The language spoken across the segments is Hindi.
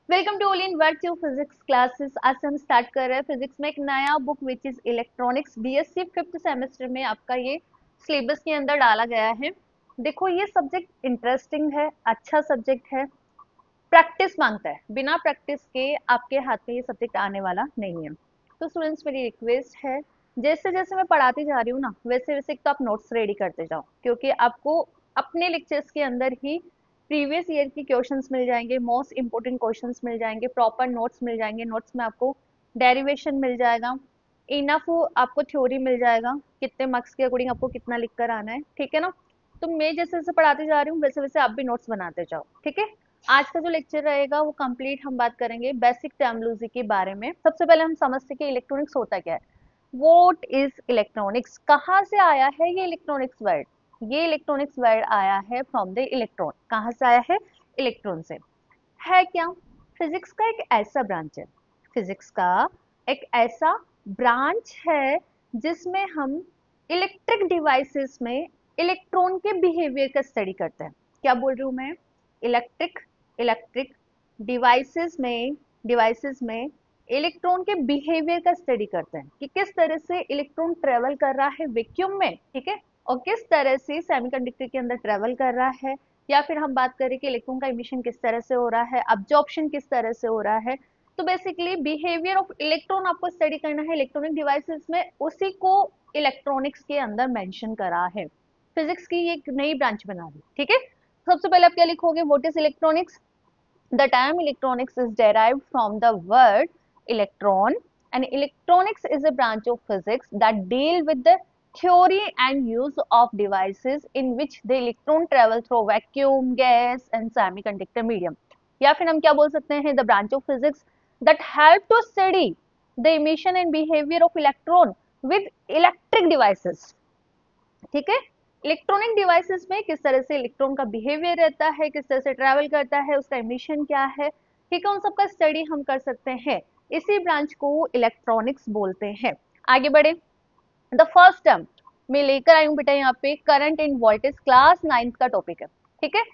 Welcome to all in virtue physics classes. आज से हम स्टार्ट कर रहे हैं फिजिक्स में एक नया book which is electronics. BSc fifth semester में आपका ये सिलेबस के अंदर डाला गया है। देखो ये सब्जेक्ट इंटरेस्टिंग है, अच्छा सब्जेक्ट है, प्रैक्टिस मांगता है। बिना प्रैक्टिस के आपके हाथ में ये सब्जेक्ट आने वाला नहीं है। तो स्टूडेंट्स मेरी रिक्वेस्ट है, जैसे जैसे मैं पढ़ाती जा रही हूँ ना, वैसे वैसे एक तो आप नोट्स रेडी करते जाओ, क्योंकि आपको अपने लेक्चर्स के अंदर ही प्रीवियस ईयर की क्वेश्चंस मिल जाएंगे, मोस्ट इंपोर्टेंट क्वेश्चंस मिल जाएंगे, प्रॉपर नोट्स मिल जाएंगे। नोट्स में आपको डेरिवेशन मिल जाएगा, इनफ आपको थ्योरी मिल जाएगा, कितने मार्क्स के अकॉर्डिंग आपको कितना लिख कर आना है, ठीक है ना। तो मैं जैसे जैसे पढ़ाते जा रही हूँ वैसे वैसे आप भी नोट्स बनाते जाओ, ठीक है। आज का जो लेक्चर रहेगा वो कंप्लीट हम बात करेंगे बेसिक टर्मिनोलॉजी के बारे में। सबसे पहले हम समझते हैं कि इलेक्ट्रॉनिक्स होता क्या है। व्हाट इज इलेक्ट्रॉनिक्स, कहाँ से आया है ये इलेक्ट्रॉनिक्स वर्ड। ये इलेक्ट्रॉनिक्स वर्ड आया है फ्रॉम द इलेक्ट्रॉन। कहाँ से आया है? इलेक्ट्रॉन से। है क्या? फिजिक्स का एक ऐसा ब्रांच है, फिजिक्स का एक ऐसा ब्रांच है जिसमें हम इलेक्ट्रिक डिवाइसेस में इलेक्ट्रॉन के बिहेवियर का स्टडी करते हैं। क्या बोल रही हूँ मैं? इलेक्ट्रिक इलेक्ट्रिक डिवाइसेस में इलेक्ट्रॉन के बिहेवियर का स्टडी करते हैं कि किस तरह से इलेक्ट्रॉन ट्रेवल कर रहा है वैक्यूम में, ठीक है, और किस तरह से सेमीकंडक्टर के अंदर ट्रेवल कर रहा है। या फिर हम बात करें कि इलेक्ट्रॉन का इमिशन किस तरह से हो रहा है, अब्जॉर्प्शन किस तरह से हो रहा है। तो बेसिकली बिहेवियर ऑफ इलेक्ट्रॉन आपको स्टडी करना है इलेक्ट्रॉनिक डिवाइसेस में, उसी को इलेक्ट्रॉनिक्स के अंदर मेंशन करा है। फिजिक्स की एक नई ब्रांच बना दी, ठीक है। सबसे पहले आप क्या लिखोगे? What is electronics? The term electronics is derived from the word electron, and electronics is a branch of physics that deal with the theory and use of devices in which the electron travel through vacuum, gas and semiconductor medium. या फिर हम क्या बोल सकते हैं? The branch of physics that help to study the emission and behavior of electron with electric devices, ठीक है। इलेक्ट्रॉनिक डिवाइसेस में किस तरह से इलेक्ट्रॉन का बिहेवियर रहता है, किस तरह से ट्रैवल करता है, उसका इमिशन क्या है, ठीक है, उन सबका स्टडी हम कर सकते हैं। इसी ब्रांच को इलेक्ट्रॉनिक्स बोलते हैं। आगे बढ़े। द फर्स्ट टर्म मैं लेकर आई हूँ बेटा यहाँ पे current end voltage, class 9th का टॉपिक है, ठीक है।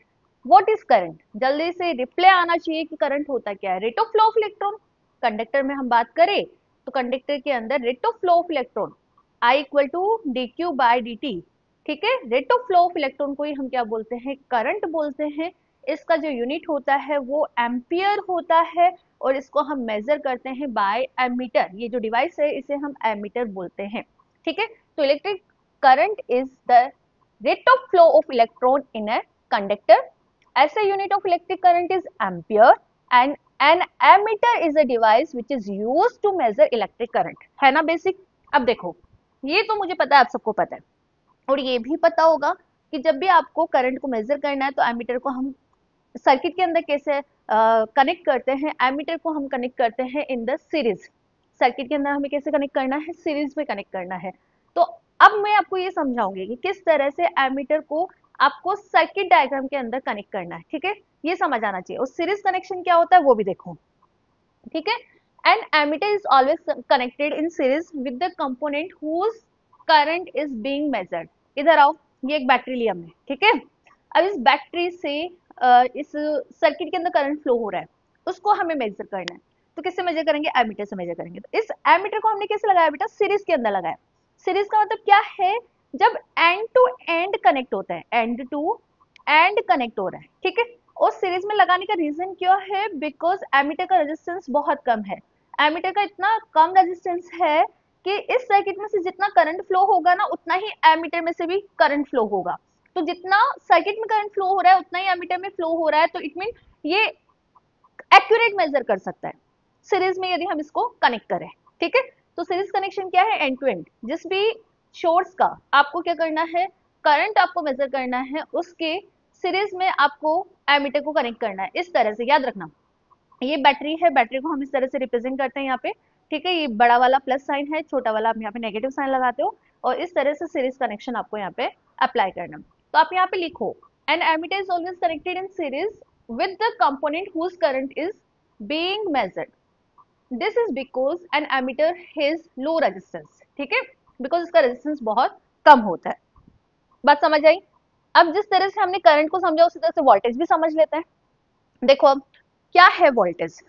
What is current? जल्दी से रिप्लाई आना चाहिए कि करंट होता क्या है। Rate of flow of electron. Conductor में हम बात करें तो कंडक्टर के अंदर rate of flow of electron I equal to D Q by D T, ठीक है। Rate of flow of electron को ही हम क्या बोलते हैं? करंट बोलते हैं। इसका जो यूनिट होता है वो एम्पियर होता है, और इसको हम मेजर करते हैं बाय एमीटर। ये जो डिवाइस है इसे हम एमीटर बोलते हैं, ठीक है। तो electric current is the rate of flow of electron in a conductor. ऐसे unit of electric current is ampere, and an ammeter is a device which is used to measure electric current. है ना बेसिक? अब देखो, ये तो मुझे पता है, आप सबको पता है, और ये भी पता होगा कि जब भी आपको करंट को मेजर करना है तो एमीटर को हम सर्किट के अंदर कैसे कनेक्ट करते हैं? एमीटर को हम कनेक्ट करते हैं इन द सीरीज। सर्किट के अंदर हमें कैसे कनेक्ट करना है? सीरीज में कनेक्ट करना है। तो अब मैं आपको ये समझाऊंगी कि किस तरह से एमीटर को आपको सर्किट डायग्राम के अंदर कनेक्ट करना है, ठीक है। ये समझ आना चाहिए। और सीरीज कनेक्शन क्या होता है वो भी देखो, ठीक है। And ammeter is always connected in series with the component whose current is being measured. इधर आओ, ये एक बैटरी ली हमने, ठीक है। अब इस बैटरी से इस सर्किट के अंदर करंट फ्लो हो रहा है, उसको हमें मेजर करना है। तो किससे मेजर करेंगे? एमीटर से मेजर करेंगे। तो इस एमीटर को हमने कैसे लगाया बेटा? सीरीज के अंदर लगाया। सीरीज का मतलब क्या है? जब एंड टू एंड कनेक्ट होता है, एंड टू एंड कनेक्ट हो रहा है, ठीक है। और सीरीज में लगाने का रीजन क्या है? बिकॉज एमीटर का रेजिस्टेंस बहुत कम है। एमीटर का इतना कम रेजिस्टेंस है कि इस सर्किट में से जितना करंट फ्लो होगा ना, उतना ही एमीटर में से भी करंट फ्लो होगा। तो जितना सर्किट में करंट फ्लो हो रहा है उतना ही एमीटर में फ्लो हो रहा है। तो इट मीन ये एक्यूरेट मेजर कर सकता है सीरीज में यदि हम इसको कनेक्ट करें, ठीक है। तो सीरीज कनेक्शन क्या है? End to end. जिस भी सोर्स का आपको क्या करना है? करंट आपको मेजर करना है, उसके सीरीज में आपको एमीटर को कनेक्ट करना है। इस तरह से याद रखना, ये बैटरी है, बैटरी को हम इस तरह से रिप्रेजेंट करते हैं यहाँ पे, ठीक है। ये बड़ा वाला प्लस साइन है, छोटा वाला आप यहाँ पे नेगेटिव साइन लगाते हो, और इस तरह से सीरीज कनेक्शन आपको यहाँ पे अप्लाई करना। तो आप यहाँ पे लिखो, an ammeter is always connected in series with the component whose current is being measured. This is because an ammeter has low resistance, ठीक है, because इसका रेजिस्टेंस बहुत कम होता है। बात समझ आई? अब जिस तरह से हमने करंट को समझा उसी तरह से वोल्टेज भी समझ लेते हैं। देखो अब क्या है वोल्टेज?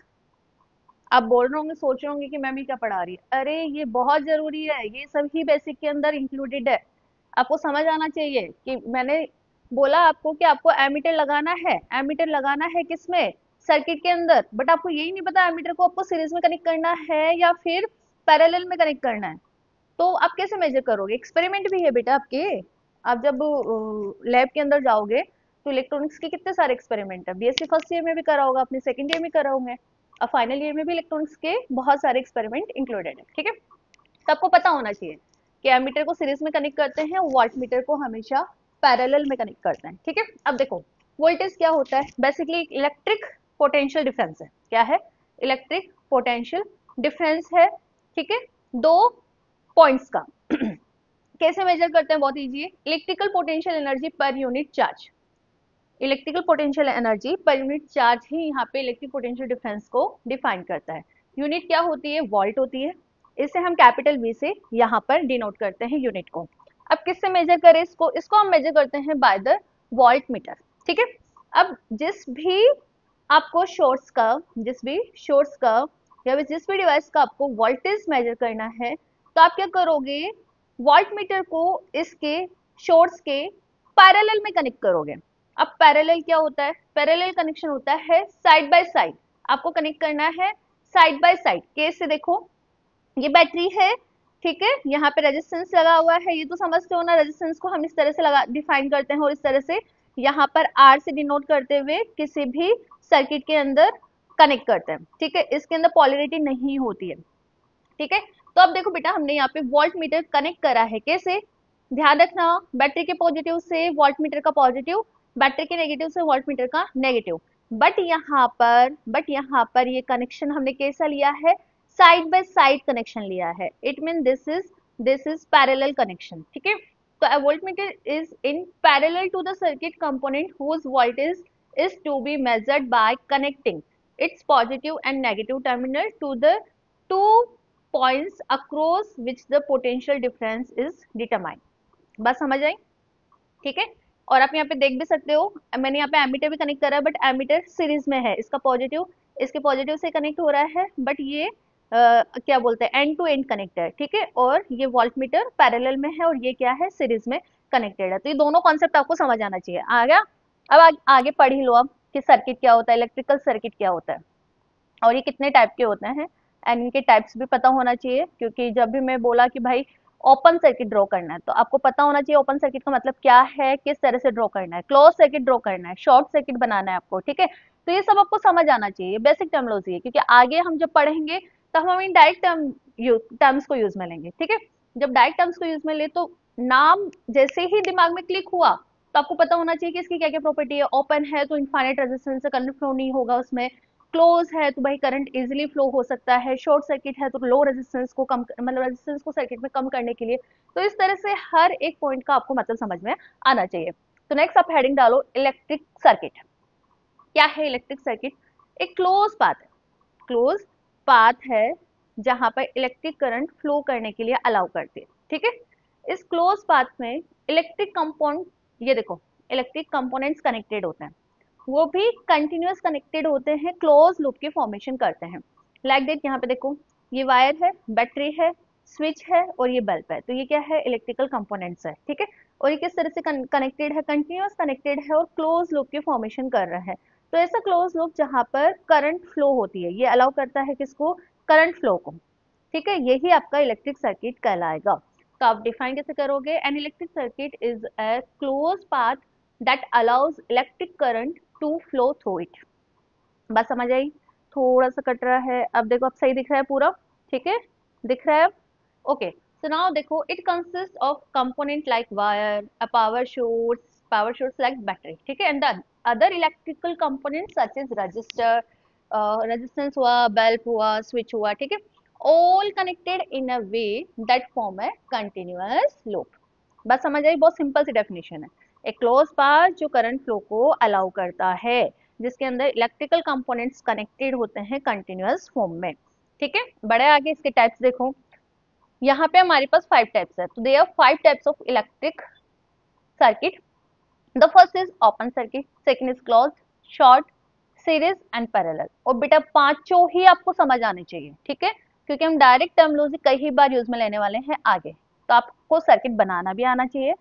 आप बोल रहे होंगे, सोच रहे होंगे कि मैम ये क्या पढ़ा रही है। अरे ये बहुत जरूरी है, ये सभी बेसिक के अंदर इंक्लूडेड है। आपको समझ आना चाहिए कि मैंने बोला आपको कि आपको एमीटर लगाना है। एमीटर लगाना है किसमें? सर्किट के अंदर। बट आपको यही नहीं पता एमीटर को आपको सीरीज में कनेक्ट करना है या फिर पैरेलल में कनेक्ट करना है। तो आप कैसे मेजर करोगे? एक्सपेरिमेंट भी है बेटा आपके। आप जब लैब के अंदर जाओगे तो इलेक्ट्रॉनिक्स के कितने सारे एक्सपेरिमेंट है। बीएससी फर्स्ट ईयर में भी करा होगा, अपने सेकंड ईयर में करा होंगे, और फाइनल ईयर में भी इलेक्ट्रॉनिक्स के बहुत सारे एक्सपेरिमेंट इंक्लूडेड है। ठीक है, तो आपको पता होना चाहिए कि एमीटर को सीरीज में कनेक्ट करते हैं, वॉल्ट मीटर को हमेशा पैरेलल में कनेक्ट करते हैं। ठीक है, अब देखो वोल्टेज क्या होता है? बेसिकली इलेक्ट्रिक पोटेंशियल डिफरेंस है। क्या है? इलेक्ट्रिक पोटेंशियल डिफरेंस है। ठीक है, दो पॉइंट्स का। कैसे मेजर करते हैं? बहुत इजी है। Electrical potential energy per unit charge. Electrical potential energy per unit charge ही यहाँ पे इलेक्ट्रिक पोटेंशियल डिफरेंस को डिफाइन करता है। यूनिट क्या होती है? वोल्ट होती है। इसे हम कैपिटल वी से यहाँ पर डिनोट करते हैं यूनिट को। अब किससे मेजर करें इसको? इसको हम मेजर करते हैं बाय द वोल्ट मीटर। ठीक है, अब जिस भी आपको सोर्स का या जिस भी डिवाइस का आपको वोल्टेज मेजर करना है, तो आप क्या करोगे? वोल्ट मीटर को इसके सोर्स के पैरेलल में कनेक्ट करोगे। अब पैरेलल क्या होता है? पैरेलल कनेक्शन होता है साइड बाय साइड। आपको कनेक्ट करना है साइड बाय साइड। केस से देखो, ये बैटरी है, ठीक है, यहाँ पे रेजिस्टेंस लगा हुआ है। ये तो समझते हो ना, रेजिस्टेंस को हम इस तरह से लगा डिफाइन करते हैं और इस तरह से यहाँ पर आर से डिनोट करते हुए किसी भी सर्किट के अंदर कनेक्ट करते हैं। ठीक है, इसके अंदर पॉलरिटी नहीं होती है। ठीक है, तो अब देखो बेटा, हमने यहाँ पे वोल्ट मीटर कनेक्ट करा है। कैसे? ध्यान रखना, बैटरी के पॉजिटिव से वोल्ट मीटर का पॉजिटिव, बैटरी के नेगेटिव से वोल्ट मीटर का नेगेटिव। बट यहाँ पर ये कनेक्शन हमने कैसा लिया है? साइड बाय साइड कनेक्शन लिया है। It mean this is parallel connection. ठीक है, तो a voltmeter is in parallel to the circuit component whose voltage is to be measured by connecting its positive and negative terminal to the two points across which the potential difference is determined। बस समझ आई? ठीक है, और आप यहाँ पे देख भी सकते हो, मैंने यहाँ पे एमीटर भी कनेक्ट करा है, बट एमीटर सीरीज में है। इसका पॉजिटिव इसके पॉजिटिव से कनेक्ट हो रहा है, बट ये क्या बोलते हैं, एंड टू एंड कनेक्ट है। ठीक है, और ये वोल्ट मीटर पैरेलल में है और ये क्या है? सीरीज में कनेक्टेड है। तो ये दोनों कॉन्सेप्ट आपको समझ आना चाहिए। आ गया? अब आगे पढ़ ही लो अब कि सर्किट क्या होता है, इलेक्ट्रिकल सर्किट क्या होता है, और ये कितने टाइप के होते हैं, एंड इनके टाइप्स भी पता होना चाहिए। क्योंकि जब भी मैं बोला कि भाई ओपन सर्किट ड्रॉ करना है, तो आपको पता होना चाहिए ओपन सर्किट का मतलब क्या है, किस तरह से ड्रॉ करना है, क्लोज सर्किट ड्रॉ करना है, शॉर्ट सर्किट बनाना है आपको। ठीक है, तो ये सब आपको समझ आना चाहिए, बेसिक टर्मिनोलॉजी है। क्योंकि आगे हम जब पढ़ेंगे तो हम इन डायरेक्ट टर्म्स को यूज में लेंगे। ठीक है, जब डायरेक्ट टर्म्स को यूज में ले तो नाम जैसे ही दिमाग में क्लिक हुआ तो आपको पता होना चाहिए कि इसकी क्या क्या प्रॉपर्टी है। ओपन है तो इनफाइनाइट रेजिस्टेंस से करंट फ्लो नहीं होगा उसमें। क्लोज है तो भाई करंट इजीली फ्लो हो सकता है। शॉर्ट सर्किट है तो लो रेजिस्टेंस को कम, मतलब रेजिस्टेंस को सर्किट में कम करने के लिए। तो इस तरह से हर एक पॉइंट का आपको मतलब समझ में आना चाहिए। तो नेक्स्ट आप हेडिंग डालो इलेक्ट्रिक सर्किट। क्या है इलेक्ट्रिक सर्किट? एक क्लोज पाथ है। क्लोज पाथ है जहां पर इलेक्ट्रिक करंट फ्लो करने के लिए अलाउ करती है। ठीक है, इस क्लोज पाथ में इलेक्ट्रिक कंपाउंड, ये देखो, इलेक्ट्रिक कंपोनेंट्स कनेक्टेड होते हैं, वो भी कंटिन्यूअस कनेक्टेड होते हैं, क्लोज लूप की फॉर्मेशन करते हैं। लाइक दैट, यहाँ पे देखो, ये वायर है, बैटरी है, स्विच है और ये बल्ब है। तो ये क्या है? इलेक्ट्रिकल कंपोनेंट्स है। ठीक है, और ये किस तरह से कनेक्टेड है? कंटिन्यूअस कनेक्टेड है और क्लोज लूप की फॉर्मेशन कर रहा है। तो ऐसा क्लोज लूप जहां पर करंट फ्लो होती है, ये अलाउ करता है किसको? करंट फ्लो को। ठीक है, यही आपका इलेक्ट्रिक सर्किट कहलाएगा। तो आप डिफाइन कैसे करोगे? An electric circuit is a close path that allows electric current to flow through it. बस समझ आई? थोड़ा सा कट रहा है, अब देखो, अब सही दिख रहा है पूरा? ठीक है, दिख रहा है अब? ओके, सो नाउ देखो, it consist of component like wire, a power source like battery. ठीक है, and the other electrical component such as resistor, resistance हुआ, बल्ब हुआ, स्विच हुआ। ठीक है, all connected in a way that form a continuous loop. बस समझ आई? बहुत सिंपल सी डेफिनेशन है। एक क्लोज पाथ जो करंट फ्लो को अलाउ करता है, जिसके अंदर इलेक्ट्रिकल कंपोनेंट्स कनेक्टेड होते हैं कंटिन्यूअस फॉर्म में। ठीक है, बड़े आगे इसके टाइप्स देखो। यहाँ पे हमारे पास 5 टाइप्स है। तो there are 5 types of electric circuit. The first is open circuit, second is closed, short, series and parallel. और बेटा पांचों ही आपको समझ आने चाहिए, ठीक है, क्योंकि हम डायरेक्ट टर्मिनोलॉजी कई बार यूज में लेने वाले हैं आगे। तो आपको सर्किट बनाना भी आना चाहिए,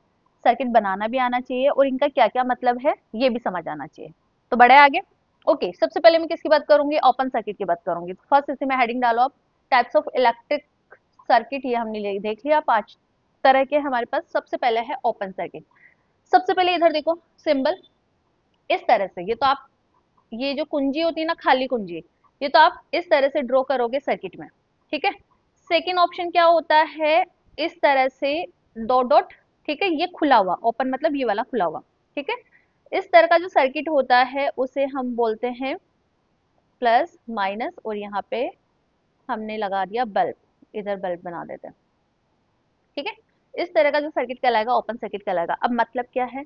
सर्किट बनाना भी आना चाहिए, और इनका क्या क्या मतलब है ये भी समझ आना चाहिए। तो बढ़े आगे। ओके, सबसे पहले मैं किसकी बात करूंगी, ओपन सर्किट की बात करूंगी। तो फर्स्ट इसी में हेडिंग डालो आप, टाइप्स ऑफ इलेक्ट्रिक सर्किट। ये हमने देख लिया, 5 तरह के हमारे पास। सबसे पहले है ओपन सर्किट। सबसे पहले इधर देखो सिंबल इस तरह से, ये तो आप, ये जो कुंजी होती है ना, खाली कुंजी, ये तो आप इस तरह से ड्रॉ करोगे सर्किट में, ठीक है। सेकेंड ऑप्शन क्या होता है, इस तरह से डॉट डॉट, ठीक है, ये खुला हुआ, ओपन मतलब ये वाला खुला हुआ, ठीक है। इस तरह का जो सर्किट होता है उसे हम बोलते हैं प्लस माइनस, और यहाँ पे हमने लगा दिया बल्ब, इधर बल्ब बना देते हैं, ठीक है। इस तरह का जो सर्किट कहलाएगा ओपन सर्किट कहलाएगा। अब मतलब क्या है,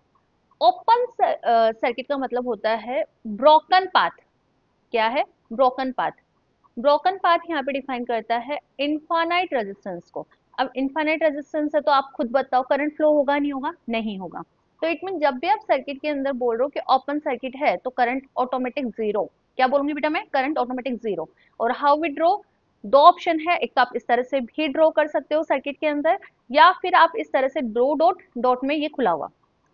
ओपन सर्किट का मतलब होता है ब्रोकन पाथ। क्या है, ब्रोकन पाथ। ब्रोकन पाथ यहाँ पे डिफाइन करता है इनफाइनाइट रेजिस्टेंस को। अब इनफाइनाइट रेजिस्टेंस है तो आप खुद बताओ करंट फ्लो होगा नहीं होगा, नहीं होगा। तो इट मीन जब भी आप सर्किट के अंदर बोल रहे हो कि ओपन सर्किट है तो करंट ऑटोमेटिक जीरो। क्या बोलूंगी बेटा मैं, करंट ऑटोमेटिक जीरो। और हाउ वी ड्रॉ, दो ऑप्शन है, एक तो आप इस तरह से भी ड्रॉ कर सकते हो सर्किट के अंदर, या फिर आप इस तरह से दो डॉट डॉट में ये खुला हुआ,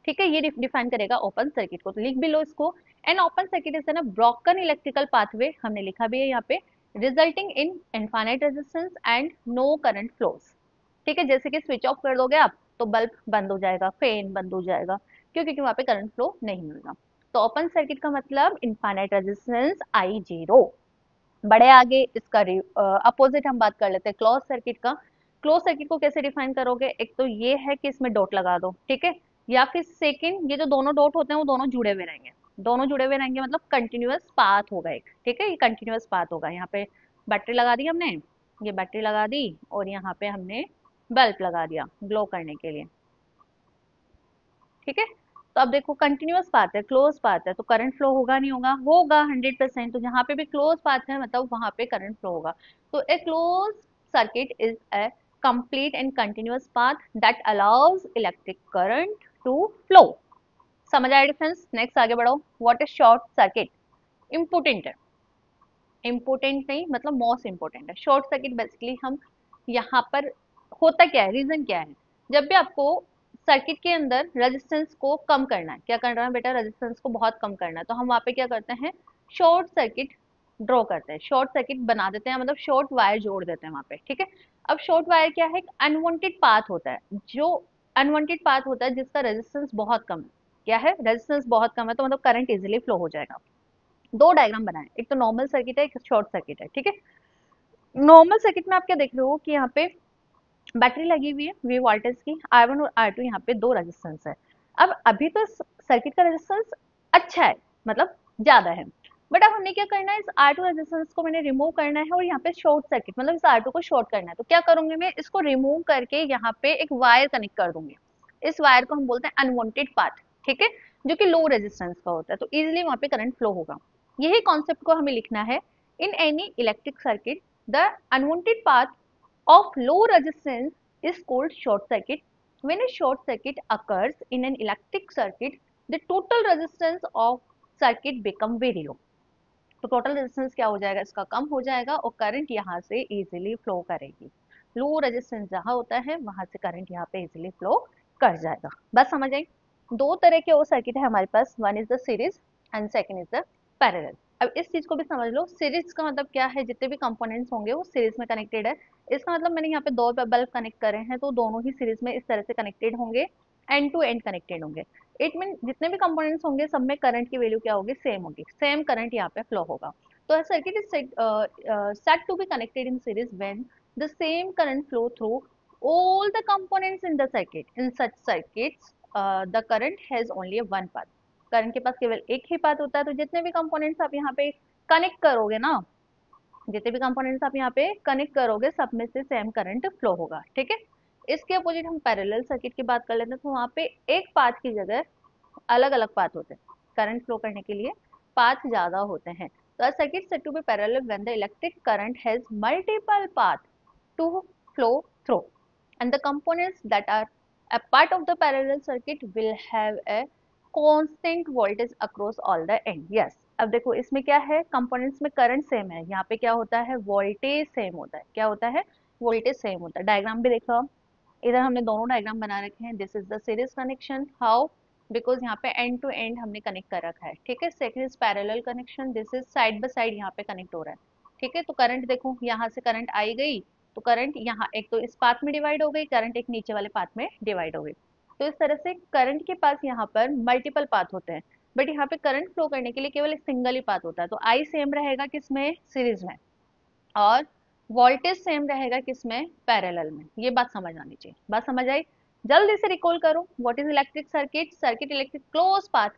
ठीक है, ये डिफाइन करेगा ओपन सर्किट को। तो लिख भी लो इसको, an open circuit is an broken electrical pathway, हमने लिखा भी है यहाँ पे, resulting in infinite resistance and no current flows, ठीक है। जैसे कि स्विच ऑफ कर दोगे आप तो बल्ब बंद हो जाएगा, फैन बंद हो जाएगा, क्यों, क्योंकि वहां पे करंट फ्लो नहीं मिलेगा। तो ओपन सर्किट का मतलब इनफाइनाइट रेजिस्टेंस आई जीरो। बड़े आगे इसका अपोजिट हम बात कर लेते हैं क्लोज सर्किट का। क्लोज सर्किट को कैसे डिफाइन करोगे, एक तो ये है कि इसमें डॉट लगा दो, ठीक है, या फिर सेकंड ये जो दोनों डॉट होते हैं वो दोनों जुड़े हुए रहेंगे। दोनों जुड़े हुए रहेंगे मतलब कंटिन्यूअस पाथ होगा एक, ठीक है, ये कंटिन्यूअस पाथ होगा। यहाँ पे बैटरी लगा दी हमने, ये बैटरी लगा दी, और यहाँ पे हमने बल्ब लगा दिया ग्लो करने के लिए, ठीक है। तो अब देखो कंटिन्यूअस पाथ है, क्लोज पाथ है, तो करंट फ्लो होगा नहीं होगा, होगा 100%। तो जहां पे भी क्लोज पाथ है मतलब वहां पे करंट फ्लो होगा। तो a close circuit is a complete and continuous path that allows electric current to flow। समझ आया डिफरेंस। नेक्स्ट आगे बढ़ो, what is short circuit. Important है, इम्पोर्टेंट नहीं मतलब मोस्ट इम्पोर्टेंट है। शॉर्ट सर्किट बेसिकली हम यहाँ पर, होता क्या है, रीजन क्या है, जब भी आपको सर्किट के अंदर रेजिस्टेंस को कम करना है, क्या करना है बेटा, रेजिस्टेंस को बहुत कम करना है, तो हम वहाँ पे क्या करते हैं, शॉर्ट सर्किट ड्रॉ करते हैं, शॉर्ट सर्किट बना देते हैं, मतलब शॉर्ट वायर जोड़ देते हैं वहाँ पे, ठीक है। अब शॉर्ट वायर क्या है, एक अनवांटेड पाथ होता है, जो अनवांटेड पाथ होता है जिसका रेजिस्टेंस बहुत कम है। क्या है, रेजिस्टेंस बहुत कम है तो मतलब करंट इजिली फ्लो हो जाएगा। दो डायग्राम बनाए, एक तो नॉर्मल सर्किट है, एक शॉर्ट सर्किट है, ठीक है। नॉर्मल सर्किट में आप क्या देख रहे हो कि यहाँ पे बैटरी लगी हुई है वी वोल्टेज की, R1 और R2, यहाँ पे दो रेजिस्टेंस है। अब अभी तो सर्किट का रेजिस्टेंस अच्छा है, मतलब ज्यादा है, बट अब हमने क्या करना है, इस R2 रेजिस्टेंस को मैंने रिमूव करना है, और यहाँ पे शॉर्ट सर्किट मतलब इस R2 को शॉर्ट करना है। तो क्या करूंगी मैं, इसको रिमूव करके यहाँ पे एक वायर कनेक्ट कर दूंगी। इस वायर को हम बोलते हैं अनवांटेड पाथ, ठीक है, जो कि लो रेजिस्टेंस का होता है, तो इजिली वहां पे करंट फ्लो होगा। यही कॉन्सेप्ट को हमें लिखना है in any electric circuit, the unwanted path of low resistance is called short circuit. When a short circuit occurs in an electric circuit, the total resistance of circuit become very low. तो टोटल रेजिस्टेंस क्या हो जाएगा, इसका कम हो जाएगा, और करंट यहाँ से इजीली फ्लो करेगी। लो रेजिस्टेंस जहाँ होता है वहां से करंट यहाँ पे इजीली फ्लो कर जाएगा। बस समझ आई। दो तरह के वो सर्किट है हमारे पास, one is the series and second is the parallel. अब इस चीज को भी समझ लो, सीरीज का मतलब क्या है, जितने भी कंपोनेंट्स होंगे वो सीरीज में कनेक्टेड है। इसका मतलब मैंने यहाँ पे दो बल्ब कनेक्ट करे हैं तो दोनों ही सीरीज में इस तरह से कनेक्टेड होंगे, एंड टू एंड कनेक्टेड होंगे। इट मीन जितने भी कंपोनेंट्स होंगे सब में करंट की वैल्यू क्या होगी, सेम होगी, सेम करंट यहाँ पे फ्लो होगा। So a circuit is said to be connected in series when the same current flow through all the components in the circuit. In such circuits, the current has only a one path. Current के पास केवल एक ही पाथ होता है। तो जितने भी कंपोनेंट्स आप यहाँ पे कनेक्ट करोगे ना, जितने भी कंपोनेंट्स आप यहाँ पे कनेक्ट करोगे सब में से सेम करंट फ्लो होगा, ठीक है। इसके अपोजिट हम पैरेलल सर्किट की बात कर लेते हैं, तो वहाँ पे एक पाथ की जगह अलग अलग पाथ होते हैं, करंट फ्लो करने के लिए पाथ ज्यादा होते हैं। तो a circuit said to be parallel when the electric current has multiple paths to flow through, and the components that are a part of the parallel circuit will have a constant voltage across all the end। Yes, अब देखो इसमें क्या है, कंपोनेंट्स में करंट सेम है, यहाँ पे क्या होता है, वोल्टेज सेम होता है, क्या होता है, वोल्टेज सेम होता है। डायग्राम भी देखो, इधर हमने दोनों डायग्राम बना रखे हैं। This is the series connection, how, because यहाँ पे एंड टू एंड हमने कनेक्ट कर रखा है, ठीक है। Second is parallel connection, this is side by side यहाँ पे कनेक्ट हो रहा है, ठीक है। तो करंट देखो, यहाँ से करंट आई गई, तो करंट यहाँ एक तो इस पाथ में डिवाइड हो गई, करंट एक नीचे वाले पाथ में डिवाइड हो गई। तो इस तरह से करंट के पास यहाँ पर मल्टीपल पाथ होते हैं, बट यहाँ पे करंट फ्लो करने के लिए केवल एक सिंगल ही पाथ होता है। तो आई सेम रहेगा किसमें, सीरीज में, और वोल्टेज सेम रहेगा किसमें, पैरेलल में। ये बात समझ आनी चाहिए, बात समझ आई। जल्दी से रिकॉल करो, what is electric circuit, circuit electric close path,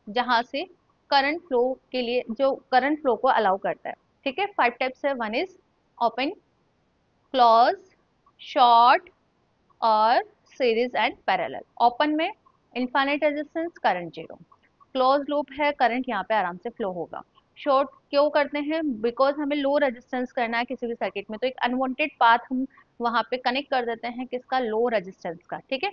जहां से करंट फ्लो के लिए, जो करंट फ्लो को अलाउ करता है, ठीक है। 5 टाइप्स है, one is open, close, short और सीरीज एंड पैरेलल। ओपन में infinite resistance, current zero. Close loop है, करंट यहाँ पे आराम से फ्लो होगा। शॉर्ट क्यों करते हैं, बिकॉज हमें लो रेजिस्टेंस करना है किसी भी सर्किट में, तो एक अनवांटेड पाथ हम वहां पे कनेक्ट कर देते हैं, किसका, लो रेजिस्टेंस का, ठीक है।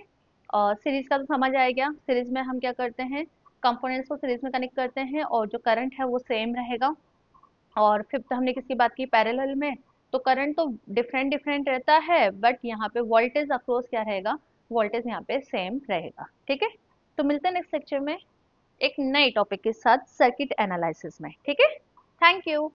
और सीरीज का तो समझ आ गया, सीरीज में हम क्या करते हैं, कंपोनेंट्स को सीरीज में कनेक्ट करते हैं और जो करंट है वो सेम रहेगा। और फिफ्थ हमने किसकी बात की, पैरेलल में, तो करंट तो डिफरेंट डिफरेंट रहता है, बट यहाँ पे वोल्टेज अक्रॉस क्या रहेगा, वोल्टेज यहाँ पे सेम रहेगा, ठीक है। तो मिलते हैं नेक्स्ट लेक्चर में एक नए टॉपिक के साथ, सर्किट एनालिसिस में, ठीक है। Thank you.